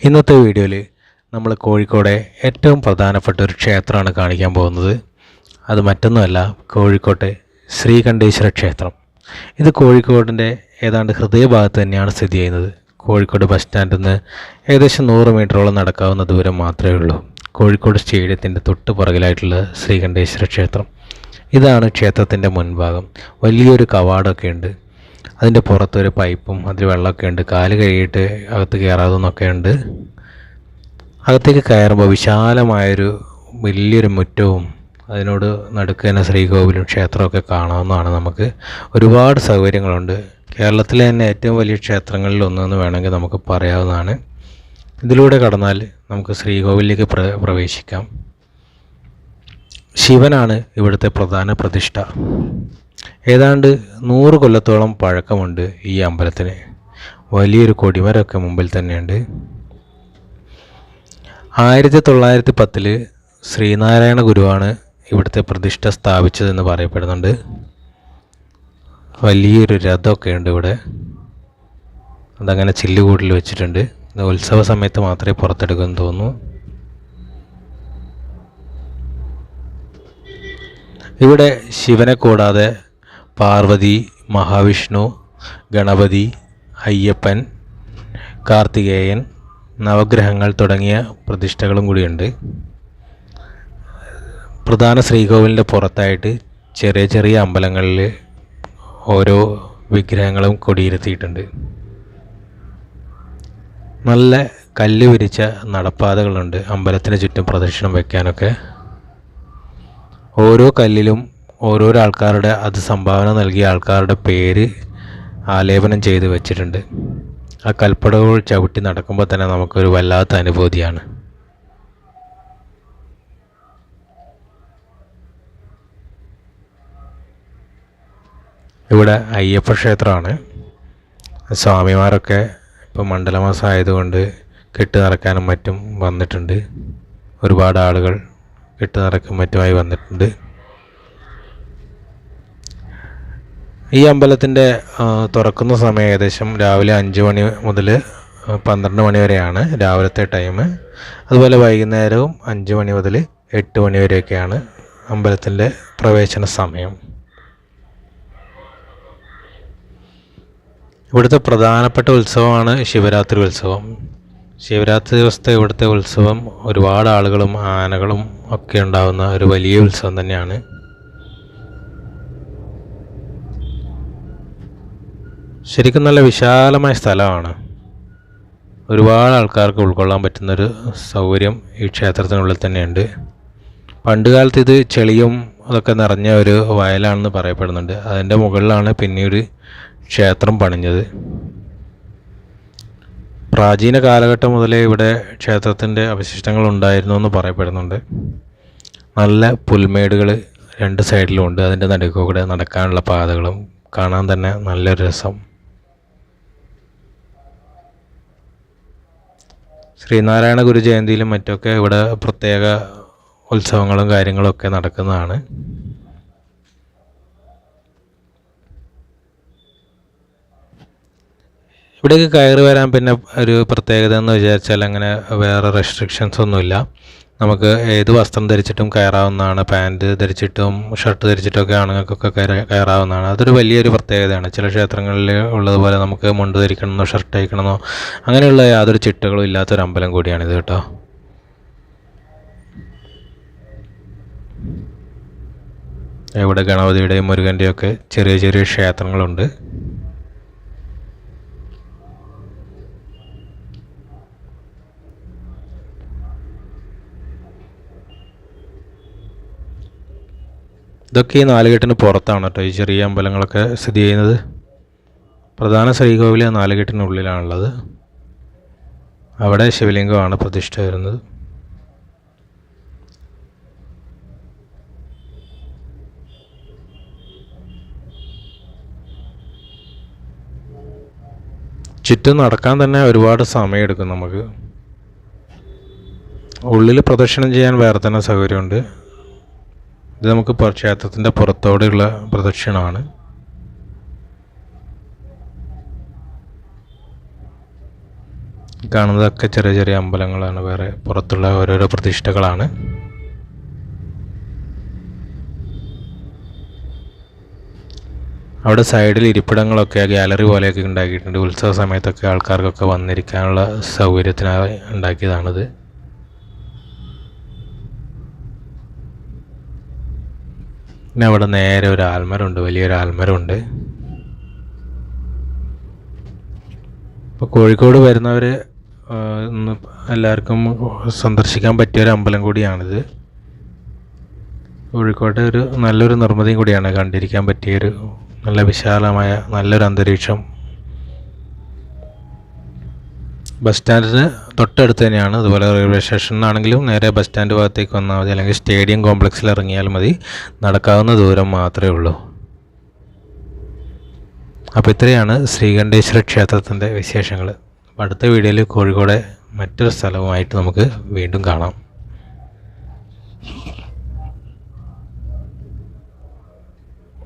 ഇന്നത്തെ വീഡിയോയിൽ നമ്മൾ കോഴിക്കോടെ ഏറ്റവും പ്രധാനപ്പെട്ട ഒരു ക്ഷേത്രമാണ് കാണിക്കാൻ പോകുന്നത്. അത് മറ്റൊന്നുമല്ല, കോഴിക്കോട്ടെ ശ്രീകണ്ഠേശ്വര ക്ഷേത്രം. ഇത് കോഴിക്കോടിൻ്റെ ഏതാണ്ട് ഹൃദയഭാഗത്ത് തന്നെയാണ് സ്ഥിതി ചെയ്യുന്നത്. കോഴിക്കോട് ബസ് സ്റ്റാൻഡിൽ നിന്ന് ഏകദേശം 100 മീറ്ററോളം നടക്കാവുന്ന ദൂരം മാത്രമേ ഉള്ളൂ. കോഴിക്കോട് സ്റ്റേഡിയത്തിൻ്റെ തൊട്ട് പുറകിലായിട്ടുള്ള ശ്രീകണ്ഠേശ്വര ക്ഷേത്രം. ഇതാണ് ക്ഷേത്രത്തിൻ്റെ മുൻഭാഗം. വലിയൊരു കവാടമൊക്കെ ഉണ്ട്. അതിൻ്റെ പുറത്തൊരു പൈപ്പും അതിൽ വെള്ളമൊക്കെ ഉണ്ട്. കാല് കഴുകിയിട്ട് അകത്ത് കയറാതെന്നൊക്കെ ഉണ്ട്. അകത്തേക്ക് കയറുമ്പോൾ വിശാലമായൊരു വലിയൊരു മുറ്റവും അതിനോട് നടുക്ക് തന്നെ ശ്രീകോവിലും ക്ഷേത്രമൊക്കെ കാണാവുന്നതാണ്. നമുക്ക് ഒരുപാട് സൗകര്യങ്ങളുണ്ട്. കേരളത്തിലെ തന്നെ ഏറ്റവും വലിയ ക്ഷേത്രങ്ങളിൽ ഒന്നെന്ന് വേണമെങ്കിൽ നമുക്ക് പറയാവുന്നതാണ്. ഇതിലൂടെ കടന്നാൽ നമുക്ക് ശ്രീകോവിലേക്ക് പ്രവേശിക്കാം. ശിവനാണ് ഇവിടുത്തെ പ്രധാന പ്രതിഷ്ഠ. ഏതാണ്ട് 100 കൊല്ലത്തോളം പഴക്കമുണ്ട് ഈ അമ്പലത്തിന്. വലിയൊരു കൊടിമരമൊക്കെ മുമ്പിൽ തന്നെയുണ്ട്. 1910 ശ്രീനാരായണ ഗുരുവാണ് ഇവിടുത്തെ പ്രതിഷ്ഠ സ്ഥാപിച്ചതെന്ന് പറയപ്പെടുന്നുണ്ട്. വലിയൊരു രഥമൊക്കെ ഉണ്ട് ഇവിടെ. അതങ്ങനെ ചില്ലുകൂട്ടിൽ വെച്ചിട്ടുണ്ട്. ഉത്സവ സമയത്ത് മാത്രമേ പുറത്തെടുക്കുമെന്ന് തോന്നുന്നു. ഇവിടെ ശിവനെ കൂടാതെ പാർവതി, മഹാവിഷ്ണു, ഗണപതി, അയ്യപ്പൻ, കാർത്തികേയൻ, നവഗ്രഹങ്ങൾ തുടങ്ങിയ പ്രതിഷ്ഠകളും കൂടിയുണ്ട്. പ്രധാന ശ്രീകോവിലിൻ്റെ പുറത്തായിട്ട് ചെറിയ ചെറിയ അമ്പലങ്ങളിൽ ഓരോ വിഗ്രഹങ്ങളും കൊടിയിരുത്തിയിട്ടുണ്ട്. നല്ല കല്ല് വിരിച്ച നടപ്പാതകളുണ്ട് അമ്പലത്തിന് ചുറ്റും പ്രദക്ഷിണം വയ്ക്കാനൊക്കെ. ഓരോ കല്ലിലും ഓരോരോ ആൾക്കാരുടെ, അത് സംഭാവന നൽകിയ ആൾക്കാരുടെ പേര് ആലേപനം ചെയ്ത് വെച്ചിട്ടുണ്ട്. ആ കൽപ്പടകൾ ചവിട്ടി നടക്കുമ്പോൾ തന്നെ നമുക്കൊരു വല്ലാത്ത അനുഭൂതിയാണ്. ഇവിടെ അയ്യപ്പ ക്ഷേത്രമാണ്. സ്വാമിമാരൊക്കെ ഇപ്പോൾ മണ്ഡലമാസം ആയതുകൊണ്ട് കെട്ട് നിറക്കാനും മറ്റും വന്നിട്ടുണ്ട്. ഒരുപാട് ആളുകൾ കെട്ട് നിറക്കും മറ്റുമായി വന്നിട്ടുണ്ട്. ഈ അമ്പലത്തിൻ്റെ തുറക്കുന്ന സമയം ഏകദേശം രാവിലെ 5 മണി മുതൽ 12 മണി വരെയാണ് രാവിലത്തെ ടൈം. അതുപോലെ വൈകുന്നേരവും 5 മണി മുതൽ 8 മണി വരെയൊക്കെയാണ് അമ്പലത്തിൻ്റെ പ്രവേശന സമയം. ഇവിടുത്തെ പ്രധാനപ്പെട്ട ഉത്സവമാണ് ശിവരാത്രി ഉത്സവം. ശിവരാത്രി ദിവസത്തെ ഇവിടുത്തെ ഉത്സവം ഒരുപാട് ആളുകളും ആനകളും ഒക്കെ ഉണ്ടാകുന്ന ഒരു വലിയ ഉത്സവം തന്നെയാണ്. ശരിക്കും നല്ല വിശാലമായ സ്ഥലമാണ്. ഒരുപാട് ആൾക്കാർക്ക് ഉൾക്കൊള്ളാൻ പറ്റുന്നൊരു സൗകര്യം ഈ ക്ഷേത്രത്തിനുള്ളിൽ തന്നെയുണ്ട്. പണ്ട് കാലത്ത് ഇത് ചെളിയും അതൊക്കെ നിറഞ്ഞ ഒരു വയലാണെന്ന് പറയപ്പെടുന്നുണ്ട്. അതിൻ്റെ മുകളിലാണ് പിന്നീട് ക്ഷേത്രം പണിഞ്ഞത്. പ്രാചീന കാലഘട്ടം മുതലേ ഇവിടെ ക്ഷേത്രത്തിൻ്റെ അവശിഷ്ടങ്ങൾ ഉണ്ടായിരുന്നു എന്ന് പറയപ്പെടുന്നുണ്ട്. നല്ല പുൽമേടുകൾ 2 സൈഡിലും ഉണ്ട്. അതിൻ്റെ നടുക്കൂടെ നടക്കാനുള്ള പാതകളും കാണാൻ തന്നെ നല്ലൊരു രസം. ശ്രീനാരായണ ഗുരു ജയന്തിയിലും മറ്റൊക്കെ ഇവിടെ പ്രത്യേക ഉത്സവങ്ങളും കാര്യങ്ങളൊക്കെ നടക്കുന്നതാണ്. ഇവിടേക്ക് കയറി വരാൻ പിന്നെ ഒരു പ്രത്യേകത എന്ന് വിചാരിച്ചാൽ അങ്ങനെ വേറെ റെസ്ട്രിക്ഷൻസ് ഒന്നുമില്ല. നമുക്ക് ഏത് വസ്ത്രം ധരിച്ചിട്ടും കയറാവുന്നതാണ്. Pant ധരിച്ചിട്ടും shirt ധരിച്ചിട്ടൊക്കെ ആണുങ്ങൾക്കൊക്കെ കയറാവുന്നതാണ്. അതൊരു വലിയൊരു പ്രത്യേകതയാണ്. ചില ക്ഷേത്രങ്ങളിൽ ഉള്ളതുപോലെ നമുക്ക് മുണ്ട് ധരിക്കണമെന്നോ ഷർട്ട് അയക്കണമെന്നോ അങ്ങനെയുള്ള യാതൊരു ചിട്ടകളും ഇല്ലാത്തൊരു അമ്പലം കൂടിയാണിത് കേട്ടോ. ഇവിടെ ഗണപതിയുടെയും മുരുകൻ്റെയും ഒക്കെ ചെറിയ ചെറിയ ക്ഷേത്രങ്ങളുണ്ട്. ഇതൊക്കെ ഈ നാലുകെട്ടിന് പുറത്താണ് കേട്ടോ ഈ ചെറിയ അമ്പലങ്ങളൊക്കെ സ്ഥിതി ചെയ്യുന്നത്. പ്രധാന ശ്രീകോവിൽ നാലുകെട്ടിനുള്ളിലാണുള്ളത്. അവിടെ ശിവലിംഗമാണ് പ്രതിഷ്ഠ വരുന്നത്. ചുറ്റും നടക്കാൻ തന്നെ ഒരുപാട് സമയമെടുക്കും നമുക്ക്. ഉള്ളിൽ പ്രദക്ഷിണം ചെയ്യാൻ വേറെ തന്നെ സൗകര്യമുണ്ട്. ഇത് നമുക്ക് ക്ഷേത്രത്തിൻ്റെ പുറത്തോടെയുള്ള പ്രദക്ഷിണമാണ്. കാണുന്നതൊക്കെ ചെറിയ ചെറിയ അമ്പലങ്ങളാണ്, വേറെ പുറത്തുള്ള ഓരോരോ പ്രതിഷ്ഠകളാണ്. അവിടെ സൈഡിൽ ഇരിപ്പിടങ്ങളൊക്കെ ഗാലറി പോലെയൊക്കെ ഉണ്ടാക്കിയിട്ടുണ്ട്. ഉത്സവ സമയത്തൊക്കെ ആൾക്കാർക്കൊക്കെ വന്നിരിക്കാനുള്ള സൗകര്യത്തിനായി ഉണ്ടാക്കിയതാണിത്. പിന്നെ അവിടെ നേരെ ഒരു ആൽമരമുണ്ട്, വലിയൊരു ആൽമരമുണ്ട്. ഇപ്പോൾ കോഴിക്കോട് വരുന്നവർ ഒന്ന് എല്ലാവർക്കും സന്ദർശിക്കാൻ പറ്റിയൊരു അമ്പലം കൂടിയാണിത്. കോഴിക്കോട്ടെ ഒരു നല്ലൊരു നിർമ്മിതിയും കൂടിയാണ്, കണ്ടിരിക്കാൻ പറ്റിയൊരു നല്ല വിശാലമായ നല്ലൊരു അന്തരീക്ഷം. ബസ് സ്റ്റാൻഡിന് തൊട്ടടുത്ത് തന്നെയാണ്. അതുപോലെ റെയിൽവേ സ്റ്റേഷനിലാണെങ്കിലും നേരെ ബസ് സ്റ്റാൻഡ് ഭാഗത്തേക്ക് വന്നാൽ മതി, അല്ലെങ്കിൽ സ്റ്റേഡിയം കോംപ്ലക്സിൽ ഇറങ്ങിയാൽ മതി. നടക്കാവുന്ന ദൂരം മാത്രമേ ഉള്ളൂ. അപ്പോൾ ഇത്രയാണ് ശ്രീകണ്ഠേശ്വര ക്ഷേത്രത്തിൻ്റെ വിശേഷങ്ങൾ. അടുത്ത വീഡിയോയിൽ കോഴിക്കോട് മറ്റൊരു സ്ഥലവുമായിട്ട് നമുക്ക് വീണ്ടും കാണാം.